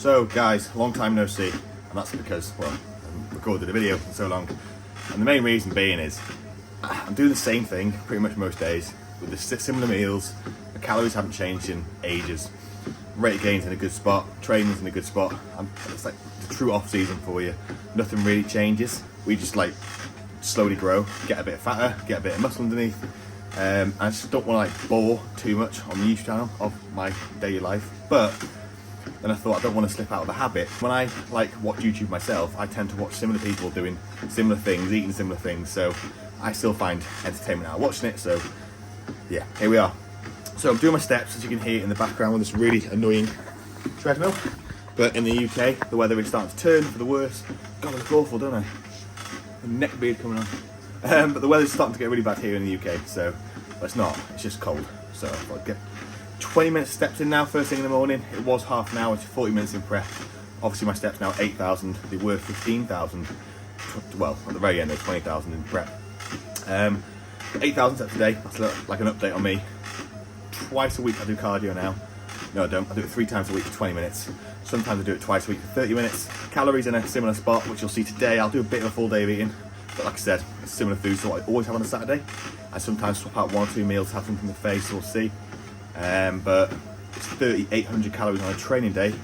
So guys, long time no see, and that's because, well, I haven't recorded a video in so long. And the main reason being is, I'm doing the same thing pretty much most days, with the similar meals. The calories haven't changed in ages. Rate of gain's in a good spot, training's in a good spot. It's like the true off season for you. Nothing really changes. We just like slowly grow, get a bit fatter, get a bit of muscle underneath. I just don't want to like bore too much on the YouTube channel of my daily life. But then I thought I don't want to slip out of the habit. When I like watch YouTube myself, I tend to watch similar people doing similar things, eating similar things. So I still find entertainment out of watching it. So yeah, here we are. So I'm doing my steps, as you can hear in the background, with this really annoying treadmill. But in the UK, the weather is starting to turn for the worse. God, I look awful, don't I? The neck beard coming on. But the weather's starting to get really bad here in the UK, so but it's not. It's just cold. So I'll get 20 minutes of steps in now, first thing in the morning. It was half an hour to 40 minutes in prep. Obviously my steps now 8,000. They were 15,000. Well, at the very end, they're 20,000 in prep. 8,000 steps a day. That's like an update on me. Twice a week I do cardio now. No, I don't. I do it 3 times a week for 20 minutes. Sometimes I do it twice a week for 30 minutes. Calories in a similar spot, which you'll see today. I'll do a bit of a full day of eating. But like I said, it's similar foods to what I always have on a Saturday. I sometimes swap out 1 or 2 meals, have something in the face, we'll see. But it's 3,800 calories on a training day.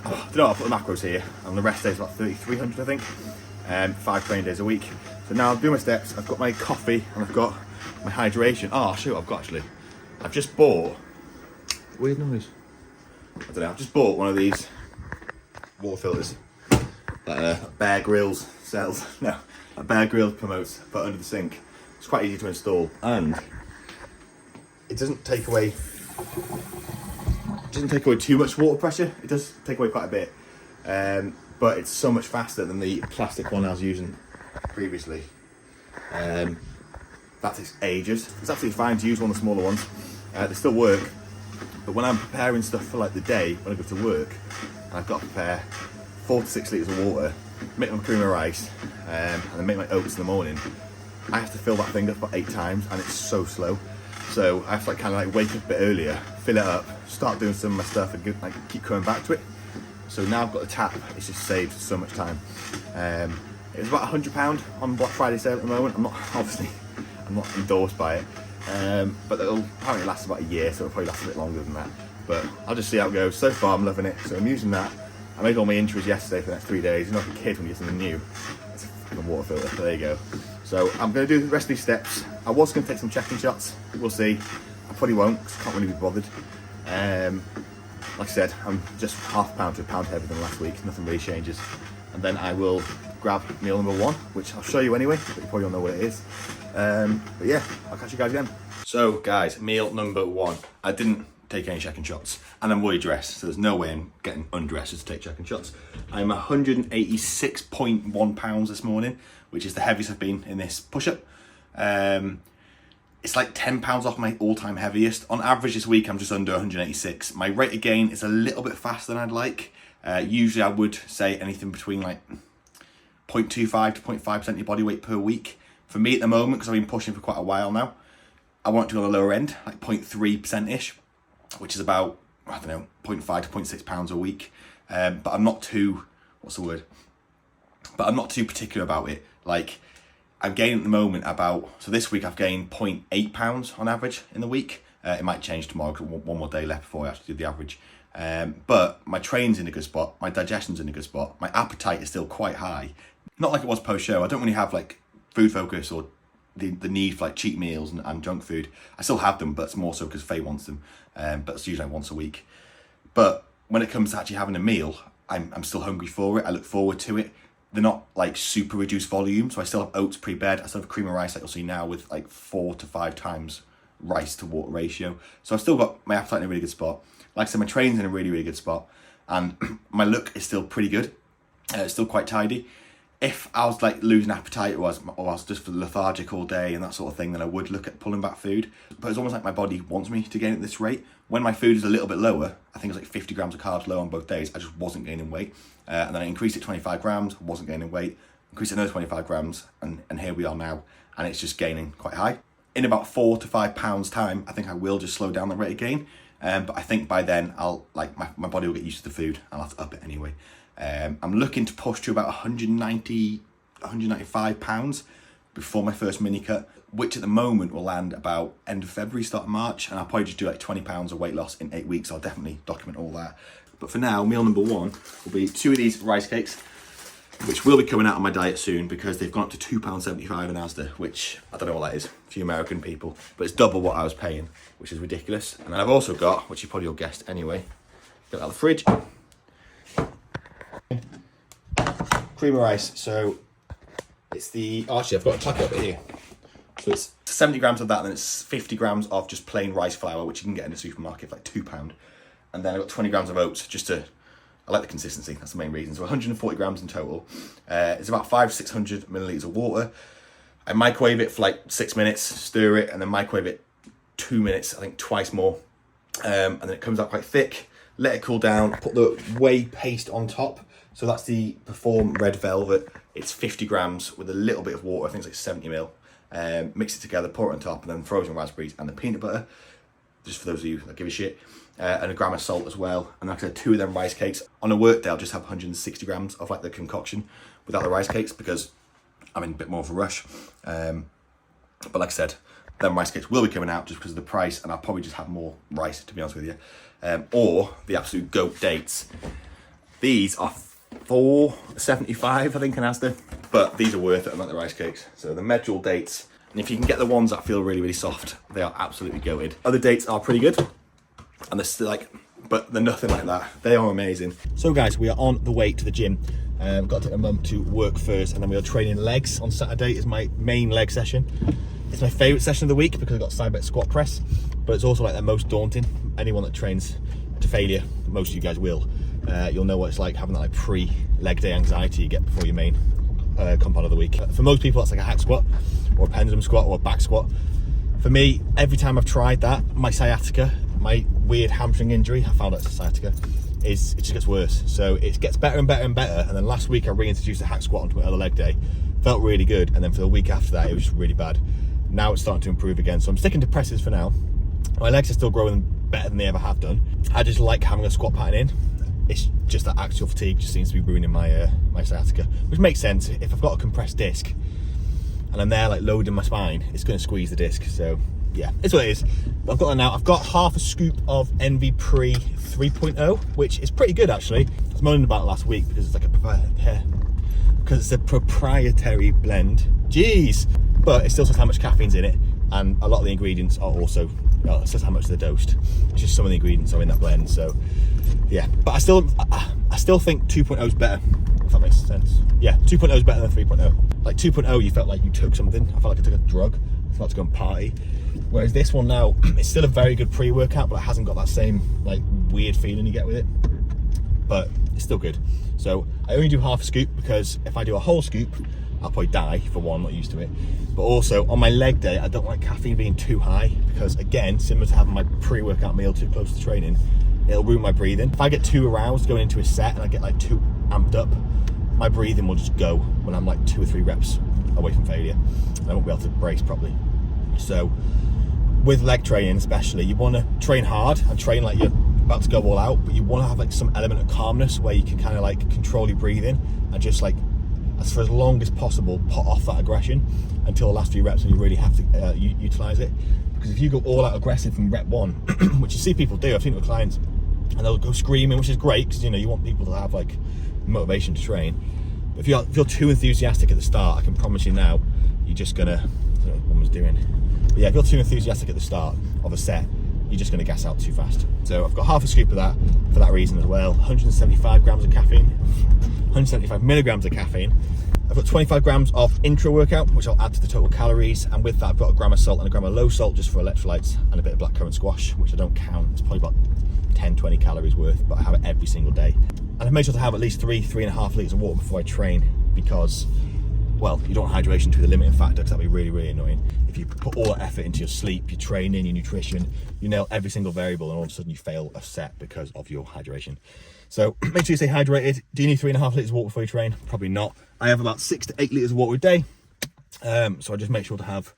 I don't know, I'll put the macros here. And the rest days about 3,300, I think. 5 training days a week. So now I'll do my steps. I've got my coffee and I've got my hydration. Oh, I'll show you what I've got actually. I've just bought, weird noise. I don't know, I've just bought one of these water filters that Bear Grylls sells. No, that Bear Grylls promotes, put under the sink. It's quite easy to install and it doesn't take away too much water pressure. It does take away quite a bit, but it's so much faster than the plastic one I was using previously. That takes ages. It's absolutely fine to use one of the smaller ones. They still work, but when I'm preparing stuff for like the day, when I go to work, I've got to prepare 4 to 6 litres of water, make my cream of rice, and then make my oats in the morning. I have to fill that thing up about 8 times, and it's so slow. So I have to like kind of like wake up a bit earlier, fill it up, start doing some of my stuff, and like keep coming back to it. So now I've got the tap. It's just saved so much time. It was about £100 on Black Friday sale at the moment. I'm not endorsed by it, but it'll apparently last about a year, so it'll probably last a bit longer than that. But I'll just see how it goes. So far, I'm loving it. So I'm using that. I made all my entries yesterday for the next 3 days. You know, like a kid when you get something new. It's a fucking water filter. There you go. So I'm going to do the rest of these steps. I was going to take some check-in shots. We'll see. I probably won't because I can't really be bothered. Like I said, I'm just half a pound to a pound heavier than last week. Nothing really changes. And then I will grab meal number 1, which I'll show you anyway, but you probably don't know what it is. But yeah, I'll catch you guys again. So guys, meal number 1. I didn't take any check-in shots, and I'm fully dressed, so there's no way I'm getting undressed to take check-in shots. I'm 186.1 pounds this morning, which is the heaviest I've been in this push-up. It's like 10 pounds off my all-time heaviest. On average this week, I'm just under 186. My rate of gain is a little bit faster than I'd like. Usually I would say anything between like 0.25 to 0.5% of your body weight per week. For me at the moment, because I've been pushing for quite a while now, I want to go on the lower end, like 0.3%-ish, which is about, I don't know, 0.5 to 0.6 pounds a week. But I'm not too, But I'm not too particular about it. Like, I'm gaining at the moment about, so this week I've gained 0.8 pounds on average in the week. It might change tomorrow because one more day left before I actually do the average. But my train's in a good spot, my digestion's in a good spot, my appetite is still quite high. Not like it was post-show. I don't really have like food focus or the need for like cheat meals and junk food. I still have them, but it's more so because Faye wants them. But it's usually like once a week. But when it comes to actually having a meal, I'm still hungry for it. I look forward to it. They're not like super reduced volume, so I still have oats pre-bed. I still have cream of rice that you'll see now with like 4 to 5 times rice to water ratio. So I've still got my appetite in a really good spot. Like I said, my training's in a really, really good spot, and my look is still pretty good. It's still quite tidy. If I was like losing appetite or I was just lethargic all day and that sort of thing, then I would look at pulling back food. But it's almost like my body wants me to gain at this rate. When my food is a little bit lower, I think it's like 50 grams of carbs low on both days, I just wasn't gaining weight. And then I increased it 25 grams, wasn't gaining weight, increased it another 25 grams, and here we are now, and it's just gaining quite high. In about 4 to 5 pounds time, I think I will just slow down the rate of gain. But I think by then I'll my body will get used to the food. I'll have to up it anyway. I'm looking to push to about 195 pounds before my first mini cut, which at the moment will land about end of February, start of March, and I'll probably just do like 20 pounds of weight loss in 8 weeks. I'll definitely document all that. But for now, meal number one will be 2 of these rice cakes, which will be coming out on my diet soon because they've gone up to £2.75 in Asda, which I don't know what that is for you American people, but it's double what I was paying, which is ridiculous. And then I've also got, which you probably all guessed anyway, got out of the fridge, cream of rice. So it's actually I've got a packet up here. So it's 70 grams of that, and then it's 50 grams of just plain rice flour, which you can get in the supermarket for like £2. And then I've got 20 grams of oats, I like the consistency, that's the main reason. So 140 grams in total. It's about 600 millilitres of water. I microwave it for like 6 minutes, stir it, and then microwave it 2 minutes, I think twice more. And then it comes out quite thick. Let it cool down, put the whey paste on top. So that's the Perform Red Velvet. It's 50 grams with a little bit of water, I think it's like 70 mil. Mix it together, pour it on top, and then frozen raspberries and the peanut butter, just for those of you that give a shit. And a gram of salt as well. And like I said, 2 of them rice cakes. On a work day, I'll just have 160 grams of like the concoction without the rice cakes because I'm in a bit more of a rush. But like I said, them rice cakes will be coming out just because of the price, and I'll probably just have more rice, to be honest with you. Or the absolute goat dates. These are $4.75, I think, in Asda, but these are worth it. I'm like the rice cakes. So the medjool dates, and if you can get the ones that feel really, really soft, they are absolutely goated. Other dates are pretty good. And they're still but they're nothing like that. They are amazing. So guys, we are on the way to the gym. Got to take my mum to work first, and then we are training legs on Saturday. Is my main leg session. It's my favourite session of the week because I've got side bench squat press, but it's also like the most daunting. Anyone that trains to failure, most of you guys will, you'll know what it's like having that like pre-leg day anxiety you get before your main compound of the week. For most people, that's like a hack squat or a pendulum squat or a back squat. For me, every time I've tried that, my sciatica, my weird hamstring injury, I found out it's a sciatica, it just gets worse. So it gets better and better and better. And then last week I reintroduced a hack squat onto my other leg day. Felt really good. And then for the week after that, it was really bad. Now it's starting to improve again. So I'm sticking to presses for now. My legs are still growing better than they ever have done. I just like having a squat pattern in. It's just that axial fatigue just seems to be ruining my my sciatica, which makes sense. If I've got a compressed disc and I'm there like loading my spine, it's going to squeeze the disc. So yeah, it's what it is. But I've got that now. I've got half a scoop of NV Pre 3.0, which is pretty good actually. I was moaning about it last week because it's like a proprietary blend. Jeez, but it still says how much caffeine's in it, and a lot of the ingredients are also, well, it says how much they're dosed. It's just some of the ingredients are in that blend. So yeah, but I still think 2.0 is better, if that makes sense. Yeah, 2.0 is better than 3.0. Like 2.0, you felt like you took something. I felt like I took a drug. I felt to go and party. Whereas this one now, it's still a very good pre-workout, but it hasn't got that same like weird feeling you get with it. But it's still good. So I only do half a scoop because if I do a whole scoop, I'll probably die. For one, I'm not used to it. But also on my leg day, I don't like caffeine being too high because, again, similar to having my pre-workout meal too close to training, it'll ruin my breathing. If I get too aroused going into a set and I get like too amped up, my breathing will just go when I'm like 2 or 3 reps away from failure. I won't be able to brace properly. So with leg training especially, you want to train hard and train like you're about to go all out, but you want to have like some element of calmness where you can kind of like control your breathing and just like, for as long as possible, put off that aggression until the last few reps, and you really have to utilize it. Because if you go all out aggressive from rep 1, which you see people do, I've seen it with clients, and they'll go screaming, which is great because, you know, you want people to have like motivation to train. But if you're too enthusiastic at the start, I can promise you now, you're just gonna, I don't know what woman's doing. But yeah, if you're too enthusiastic at the start of a set, you're just gonna gas out too fast. So I've got half a scoop of that for that reason as well. 175 grams of caffeine, 175 milligrams of caffeine. I've got 25 grams of intra workout, which I'll add to the total calories. And with that, I've got a gram of salt and a gram of low salt just for electrolytes, and a bit of blackcurrant squash, which I don't count. It's probably about 10, 20 calories worth, but I have it every single day. And I've made sure to have at least 3.5 litres of water before I train because, well, you don't want hydration to be the limiting factor because that'd be really, really annoying. If you put all that effort into your sleep, your training, your nutrition, you nail every single variable, and all of a sudden you fail a set because of your hydration. So make sure you stay hydrated. Do you need 3.5 litres of water before you train? Probably not. I have about 6 to 8 litres of water a day. So I just make sure to have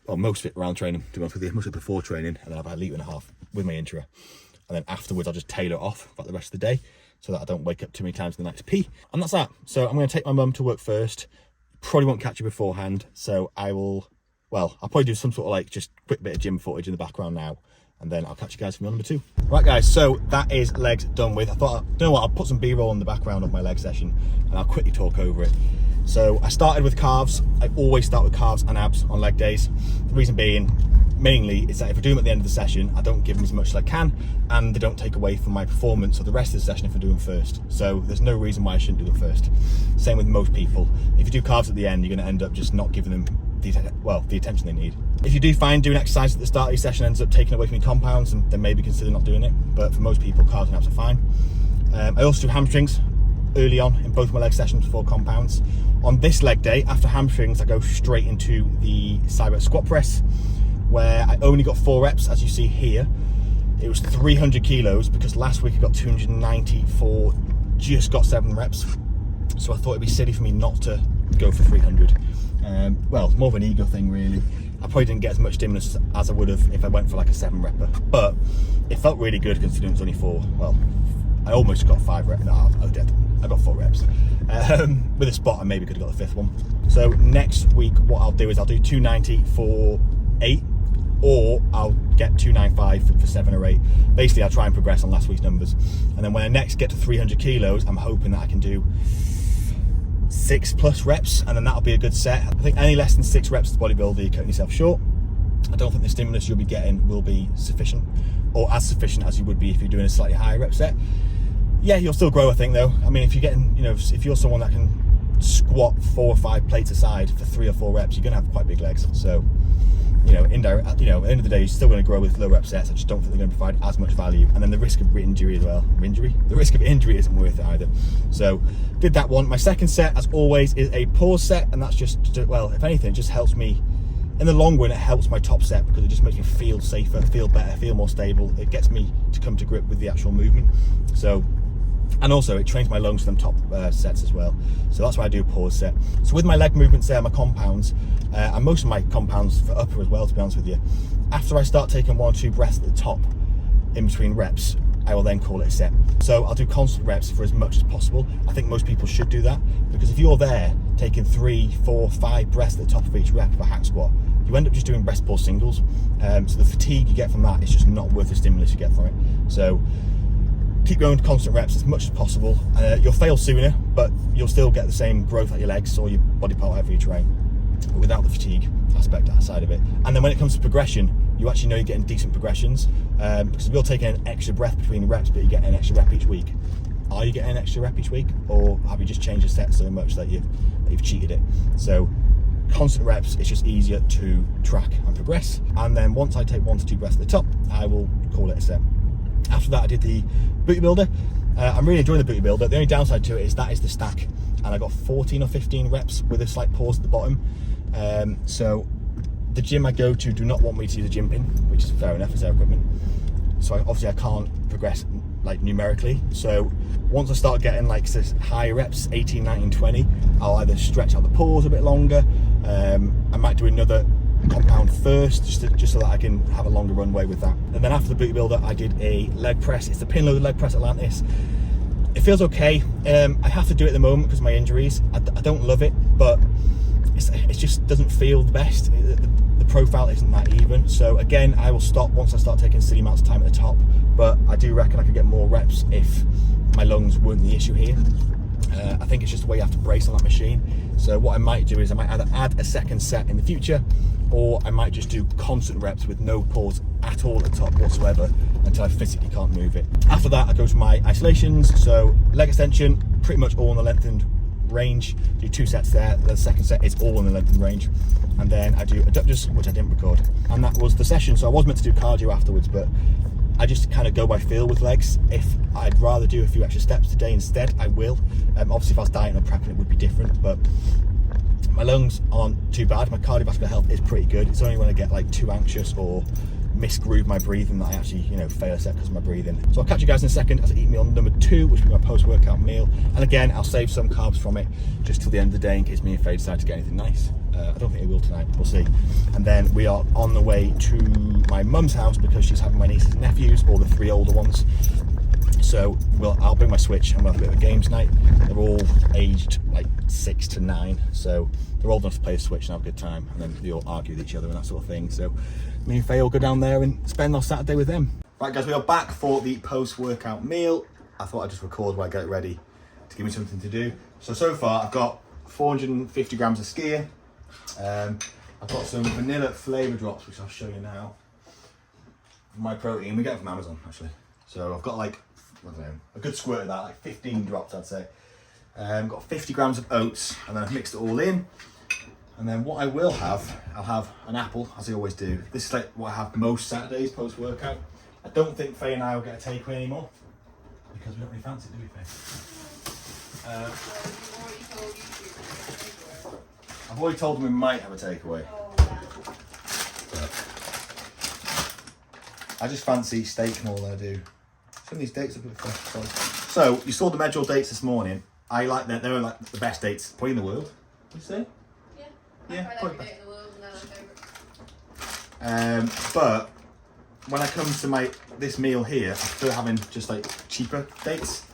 well, most of it around training, to be honest with you, most of it before training, and then I've had a litre and a half with my intra. And then afterwards, I'll just tailor it off for the rest of the day so that I don't wake up too many times in the night to pee. And that's that. So I'm going to take my mum to work first. Probably won't catch you beforehand. So I'll probably do some sort of like just quick bit of gym footage in the background now. And then I'll catch you guys for meal number 2. Right guys, so that is legs done with. I thought, you know what, I'll put some B-roll in the background of my leg session and I'll quickly talk over it. So I started with calves. I always start with calves and abs on leg days. The reason being, mainly, is that if I do them at the end of the session, I don't give them as much as I can, and they don't take away from my performance or the rest of the session if I do them first. So there's no reason why I shouldn't do them first. Same with most people. If you do calves at the end, you're going to end up just not giving them the attention they need. If you do find doing exercise at the start of your session ends up taking away from your compounds, then maybe consider not doing it. But for most people, calves and abs are fine. I also do hamstrings early on in both my leg sessions before compounds. On this leg day, after hamstrings, I go straight into the side squat press, where I only got 4 reps, as you see here. It was 300 kilos because last week I got 294, just got 7 reps. So I thought it'd be silly for me not to go for 300. Well, more of an ego thing really. I probably didn't get as much stimulus as I would have if I went for like a 7 repper, but it felt really good considering it was only 4. Well, I almost got 5 reps. No, I was dead. I got 4 reps. With a spot, I maybe could have got the 5th one. So next week, what I'll do is I'll do 290 for 8, or I'll get 295 for 7 or 8. Basically, I'll try and progress on last week's numbers. And then when I next get to 300 kilos, I'm hoping that I can do 6+ reps, and then that'll be a good set. I think any less than 6 reps as a bodybuilder, you're cutting yourself short. I don't think the stimulus you'll be getting will be sufficient, or as sufficient as you would be if you're doing a slightly higher rep set. Yeah, you'll still grow, I think, though. I mean, if you're getting, if you're someone that can squat 4 or 5 plates aside for 3 or 4 reps, you're going to have quite big legs. So, indirect, at the end of the day, you're still going to grow with low rep sets. I just don't think they're going to provide as much value. And then the risk of injury as well. The risk of injury isn't worth it either. So, did that one. My second set, as always, is a pause set, and that's just, well, if anything, it just helps me. In the long run, it helps my top set because it just makes me feel safer, feel better, feel more stable. It gets me to come to grip with the actual movement. So, and also it trains my lungs for them top sets as well. So that's why I do a pause set. So with my leg movements there, my compounds, and most of my compounds for upper as well, to be honest with you, after I start taking 1 or 2 breaths at the top in between reps, I will then call it a set. So I'll do constant reps for as much as possible. I think most people should do that, because if you're there taking 3, 4, 5 breaths at the top of each rep of a hack squat, you end up just doing breast pause singles. So the fatigue you get from that is just not worth the stimulus you get from it. So keep going to constant reps as much as possible. You'll fail sooner, but you'll still get the same growth at your legs or your body part, however you train, but without the fatigue aspect outside of it. And then when it comes to progression, you actually know you're getting decent progressions, because if you're taking an extra breath between the reps, but you're getting an extra rep each week, are you getting an extra rep each week, or have you just changed the set so much that you've cheated it? So constant reps, it's just easier to track and progress. And then once I take 1 to 2 breaths at the top, I will call it a set. After that, I did the booty builder. I'm really enjoying the booty builder. The only downside to it is that is the stack, and I got 14 or 15 reps with a slight pause at the bottom. So the gym I go to do not want me to use a gym pin, which is fair enough, it's their equipment. So obviously I can't progress like numerically. So once I start getting like higher reps, 18, 19, 20, I'll either stretch out the pause a bit longer. I might do another compound first, just so that I can have a longer runway with that. And then after the booty builder, I did a leg press. It's the pin loaded leg press Atlantis. It feels okay. I have to do it at the moment because of my injuries. I don't love it, but it just doesn't feel the best. The profile isn't that even. So again, I will stop once I start taking silly amounts of time at the top, but I do reckon I could get more reps if my lungs weren't the issue here. I think it's just the way you have to brace on that machine. So what I might do is I might either add a second set in the future, or I might just do constant reps with no pause at all at the top whatsoever until I physically can't move it. After that, I go to my isolations. So leg extension, pretty much all in the lengthened range. Do 2 sets there. The second set is all in the lengthened range. And then I do adductors, which I didn't record. And that was the session. So I was meant to do cardio afterwards, but I just kind of go by feel with legs. If I'd rather do a few extra steps today instead, I will. Obviously, if I was dieting or prepping, it would be different, but my lungs aren't too bad. My cardiovascular health is pretty good. It's only when I get like too anxious or misgroove my breathing, that I actually, you know, fail a set because of my breathing. So I'll catch you guys in a second as I eat meal number 2, which will be my post-workout meal. And again, I'll save some carbs from it just till the end of the day in case me and Faye decide to get anything nice. I don't think it will tonight, we'll see. And then we are on the way to my mum's house because she's having my nieces and nephews, all the 3 older ones. So I'll bring my Switch and we'll have a bit of a games night. They're all aged like 6 to 9, so they're old enough to play a Switch and have a good time, and then they all argue with each other and that sort of thing. So me and Faye will go down there and spend our Saturday with them. Right guys, we are back for the post-workout meal. I thought I'd just record while I get ready to give me something to do. So far I've got 450 grams of skier. I've got some vanilla flavour drops, which I'll show you now. My protein, we get it from Amazon actually. So I've got like, I don't know, a good squirt of that, like 15 drops I'd say. Got 50 grams of oats, and then I've mixed it all in. And then what I will have, I'll have an apple, as I always do. This is like what I have most Saturdays post-workout. I don't think Faye and I will get a takeaway anymore, because we don't really fancy it, do we, Faye? I've already told them we might have a takeaway. But I just fancy steak more than I do. Some of these dates are a bit fresh. So, you saw the Medjool dates this morning. I like that. They're like the best dates probably in the world. What do you say? Yeah. Yeah, I've tried every date in the world and they're my favourite. But when I come to this meal here, I prefer having just like cheaper dates.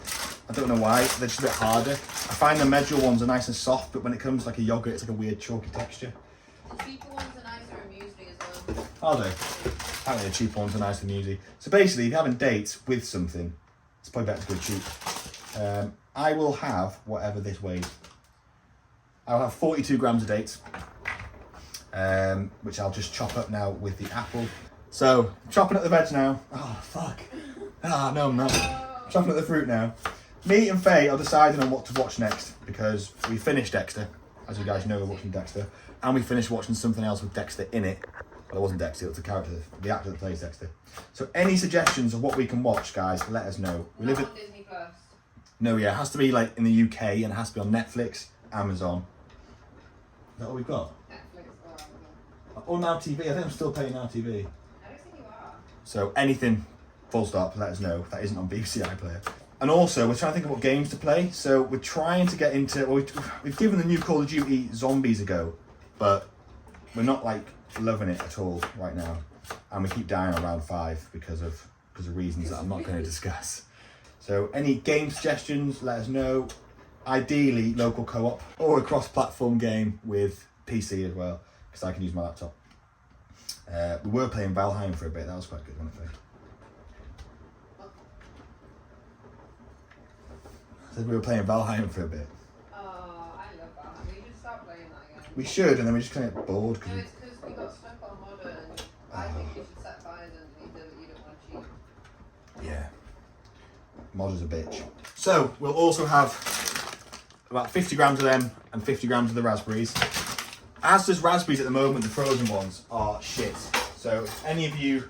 I don't know why, they're just a bit harder. I find the Medjool ones are nice and soft, but when it comes to like a yogurt, it's like a weird chalky texture. The cheaper ones are nicer in muesli as well. Are they? Apparently the cheaper ones are nice in muesli. So basically, if you're having dates with something, it's probably better to go cheap. I will have whatever this weighs. I'll have 42 grams of dates, which I'll just chop up now with the apple. So, chopping up the veg now. Oh, fuck. No, I'm not. Chopping up the fruit now. Me and Faye are deciding on what to watch next, because we finished Dexter. As you guys know, we're watching Dexter. And we finished watching something else with Dexter in it. Well, it wasn't Dexter, it was the actor that plays Dexter. So any suggestions of what we can watch, guys, let us know. We live on Disney Plus. No, yeah, it has to be like in the UK, and it has to be on Netflix, Amazon. Is that what we've got? Netflix or Amazon. Or Now TV. I think I'm still paying Now TV. I don't think you are. So anything, full stop, let us know. That isn't on BBC iPlayer. And also, we're trying to think of what games to play. So we're trying to get into, well, we've given the new Call of Duty Zombies a go, but we're not like loving it at all right now. And we keep dying on round 5 because of reasons that I'm not going to discuss. So any game suggestions, let us know. Ideally, local co-op or a cross-platform game with PC as well, because I can use my laptop. We were playing Valheim for a bit. That was quite good, wasn't it? I said we were playing Valheim for a bit. Oh, I love Valheim. We should start playing that again. We should, and then we just kind of get bored. No, it's because we got stuck on modern. I think you should set fires underneath them that you don't want to cheat. Yeah. Mod is a bitch. So, we'll also have about 50 grams of them and 50 grams of the raspberries. As does raspberries at the moment, the frozen ones are shit. So, if any of you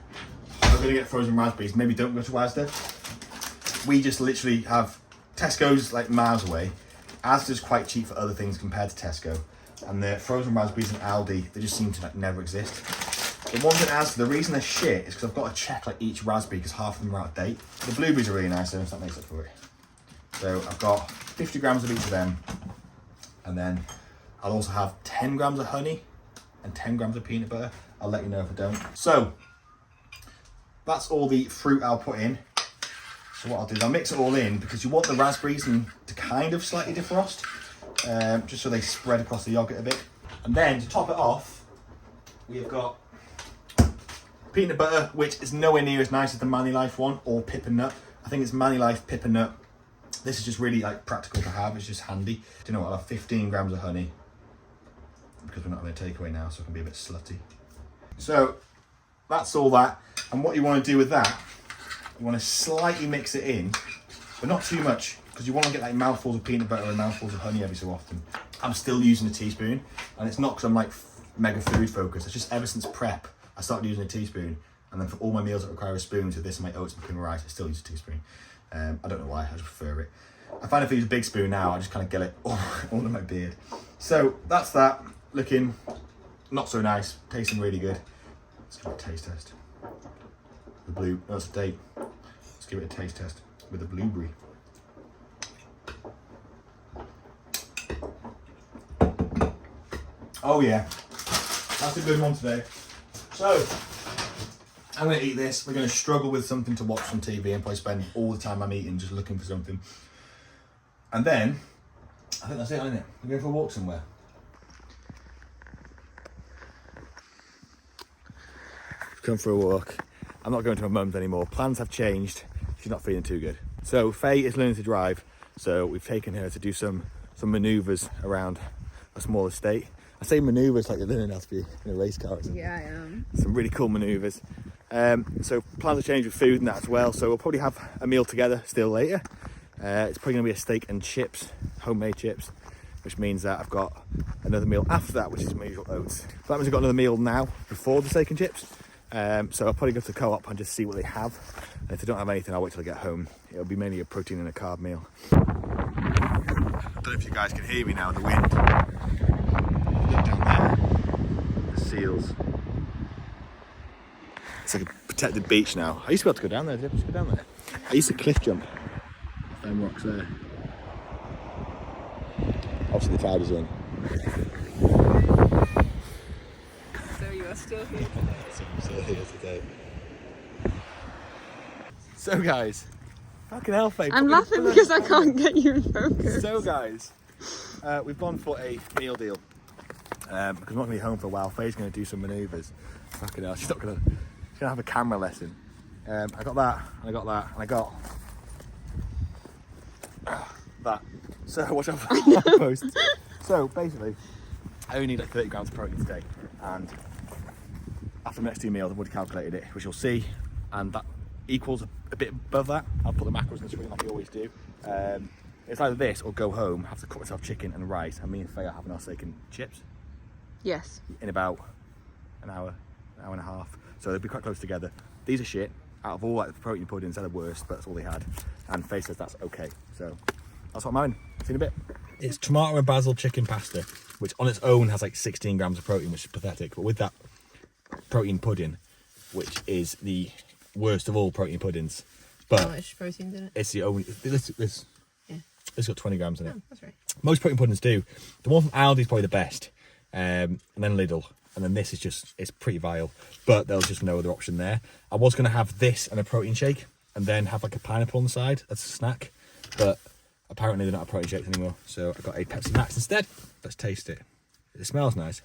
are going to get frozen raspberries, maybe don't go to Asda. We just literally have Tesco's like miles away. Asda's quite cheap for other things compared to Tesco. And the frozen raspberries in Aldi, they just seem to like never exist. The ones in Asda, the reason they're shit is because I've got to check like each raspberry because half of them are out of date. The blueberries are really nice though, if that makes up for it. So I've got 50 grams of each of them. And then I'll also have 10 grams of honey and 10 grams of peanut butter. I'll let you know if I don't. So that's all the fruit I'll put in. So what I'll do is I'll mix it all in because you want the raspberries to kind of slightly defrost, just so they spread across the yogurt a bit. And then to top it off, we have got peanut butter, which is nowhere near as nice as the Manly Life one, or Pip and Nut. I think it's Manly Life Pip and Nut. This is just really like practical to have. It's just handy. Do you know what? I'll have 15 grams of honey because we're not going to take away now, so it can be a bit slutty. So that's all that. And what you want to do with that, you want to slightly mix it in, but not too much, because you want to get like mouthfuls of peanut butter and mouthfuls of honey every so often. I'm still using a teaspoon, and it's not because I'm like mega food focused. It's just ever since prep, I started using a teaspoon, and then for all my meals that require a spoon, so this and my oats and cream of rice, I still use a teaspoon. I don't know why, I just prefer it. I find if I use a big spoon now, I just kind of get it all in my beard. So that's that, looking not so nice, tasting really good. Let's give it a taste test. The blue, that's a date. Let's give it a taste test with the blueberry. Oh yeah, that's a good one today. So, I'm going to eat this. We're going to struggle with something to watch on TV and probably spend all the time I'm eating just looking for something. And then, I think that's it, isn't it? We're going for a walk somewhere. Come for a walk. I'm not going to my mum's anymore. Plans have changed. She's not feeling too good. So Faye is learning to drive. So we've taken her to do some manoeuvres around a small estate. I say manoeuvres like you're learning how to be in a race car. Yeah, I am. Some really cool manoeuvres. So plans have changed with food and that as well. So we'll probably have a meal together still later. It's probably going to be a steak and chips, homemade chips, which means that I've got another meal after that, which is my usual oats. So that means I've got another meal now before the steak and chips. So I'll probably go to the co-op and just see what they have. And if they don't have anything, I'll wait till I get home. It'll be mainly a protein and a carb meal. I don't know if you guys can hear me now, the wind. Look down there, the seals. It's like a protected beach now. I used to be able to go down there. Did you ever go down there? I used to cliff jump. Them rocks there. Obviously the tide is in. So you are still here today? So I'm still here today. So guys, fucking hell, Faye. I'm laughing because I can't get you in focus. So guys, we've gone for a meal deal. Because I'm not going to be home for a while. Faye's going to do some manoeuvres. Fucking hell, she's going to have a camera lesson. I got that, and I got that, and I got that. So watch out for the post. So basically, I only need like 30 grams of protein today, and after the next 2 meals I've already calculated it, which you'll see, and that equals a bit above that. I'll put the macros in the screen like we always do. It's either this or go home, have to cook myself chicken and rice, and me and Faye are having our steak and chips. Yes. In about an hour and a half. So they'll be quite close together. These are shit. Out of all like the protein puddings, they're the worst, but that's all they had. And Faye says that's okay. So that's what I'm having. See you in a bit. It's tomato and basil chicken pasta, which on its own has like 16 grams of protein, which is pathetic. But with that protein pudding, which is the worst of all protein puddings. But how much protein's in it? It's the only. This got 20 grams in it. Oh, that's right. Most protein puddings do. The one from Aldi is probably the best, and then Lidl, and then this is just, it's pretty vile. But there's just no other option there. I was going to have this and a protein shake, and then have like a pineapple on the side. That's a snack, but apparently they're not a protein shakes anymore. So I got a Pepsi Max instead. Let's taste it. It smells nice.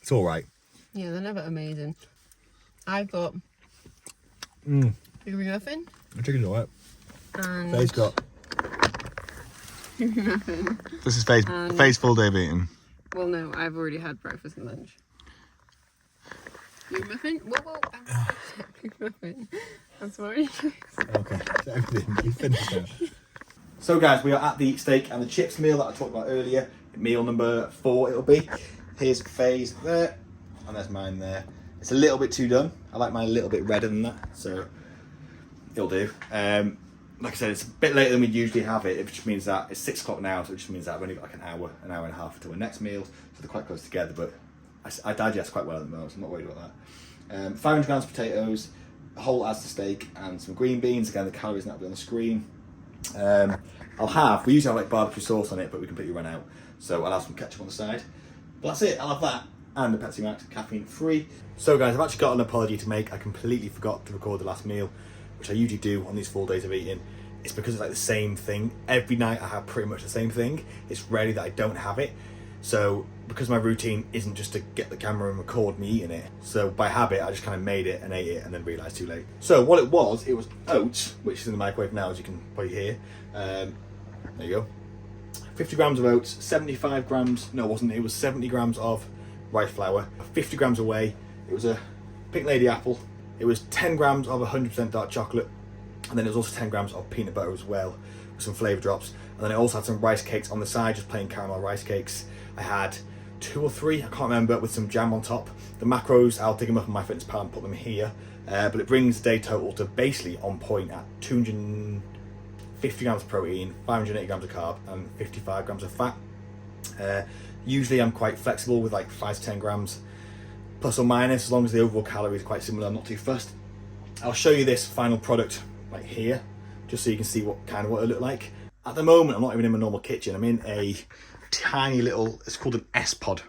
It's all right. Yeah, they're never amazing. I've got chicken muffin. The chicken's all right. And Faye's got. chicken muffin. This is Faye's full day of eating. Well, no, I've already had breakfast and lunch. Chicken muffin? Whoa. Chicken muffin. That's what it is. Okay, so everything, you finished now. So guys, we are at the steak and the chips meal that I talked about earlier. Meal number 4 it'll be. Here's Faye's there, and there's mine there. It's a little bit too done. I like mine a little bit redder than that, so it'll do. Like I said, it's a bit later than we usually have it, which means that it's 6 o'clock now, so it just means that I've only got like an hour and a half until our next meal, so they're quite close together, but I digest quite well at the moment, so I'm not worried about that. 500 grams of potatoes, a whole as the steak, and some green beans. Again, the calories not be on the screen. We usually have like barbecue sauce on it, but we completely run out, so I'll have some ketchup on the side. But that's it, I'll have that, and a Pepsi Max, caffeine free. So guys, I've actually got an apology to make. I completely forgot to record the last meal, which I usually do on these 4 days of eating. It's because it's like the same thing. Every night I have pretty much the same thing. It's rarely that I don't have it. So because my routine isn't just to get the camera and record me eating it, so by habit I just kind of made it and ate it and then realised too late. So what it was oats, which is in the microwave now, as you can probably hear. There you go. 50 grams of oats, 75 grams, no it wasn't, it was 70 grams of rice flour, 50 grams of whey, it was a Pink Lady apple, it was 10 grams of 100% dark chocolate, and then it was also 10 grams of peanut butter as well, with some flavour drops. And then I also had some rice cakes on the side, just plain caramel rice cakes. I had 2 or 3, I can't remember, with some jam on top. The macros, I'll dig them up on MyFitnessPal and put them here. But it brings the day total to basically on point at 250 grams of protein, 580 grams of carb, and 55 grams of fat. Usually I'm quite flexible with like 5 to 10 grams. plus or minus, as long as the overall calorie is quite similar, I'm not too fussed. I'll show you this final product right here, just so you can see what it look like. At the moment, I'm not even in my normal kitchen. I'm in a tiny little, it's called an S-Pod.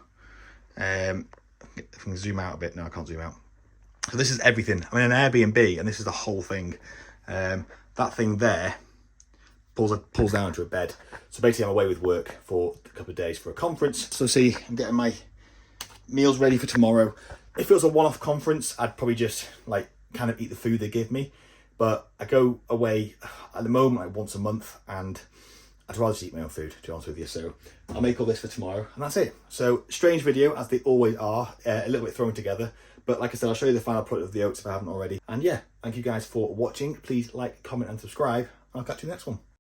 If I can zoom out a bit. No, I can't zoom out. So this is everything. I'm in an Airbnb, and this is the whole thing. That thing there pulls down into a bed. So basically I'm away with work for a couple of days for a conference. So see, I'm getting my meals ready for tomorrow. If it was a one-off conference, I'd probably just like kind of eat the food they give me. But I go away at the moment like once a month, and I'd rather just eat my own food, to be honest with you. So I'll make all this for tomorrow, and that's it. So strange video, as they always are, a little bit thrown together. But like I said, I'll show you the final product of the oats if I haven't already. And yeah, thank you guys for watching. Please like, comment and subscribe. I'll catch you in the next one.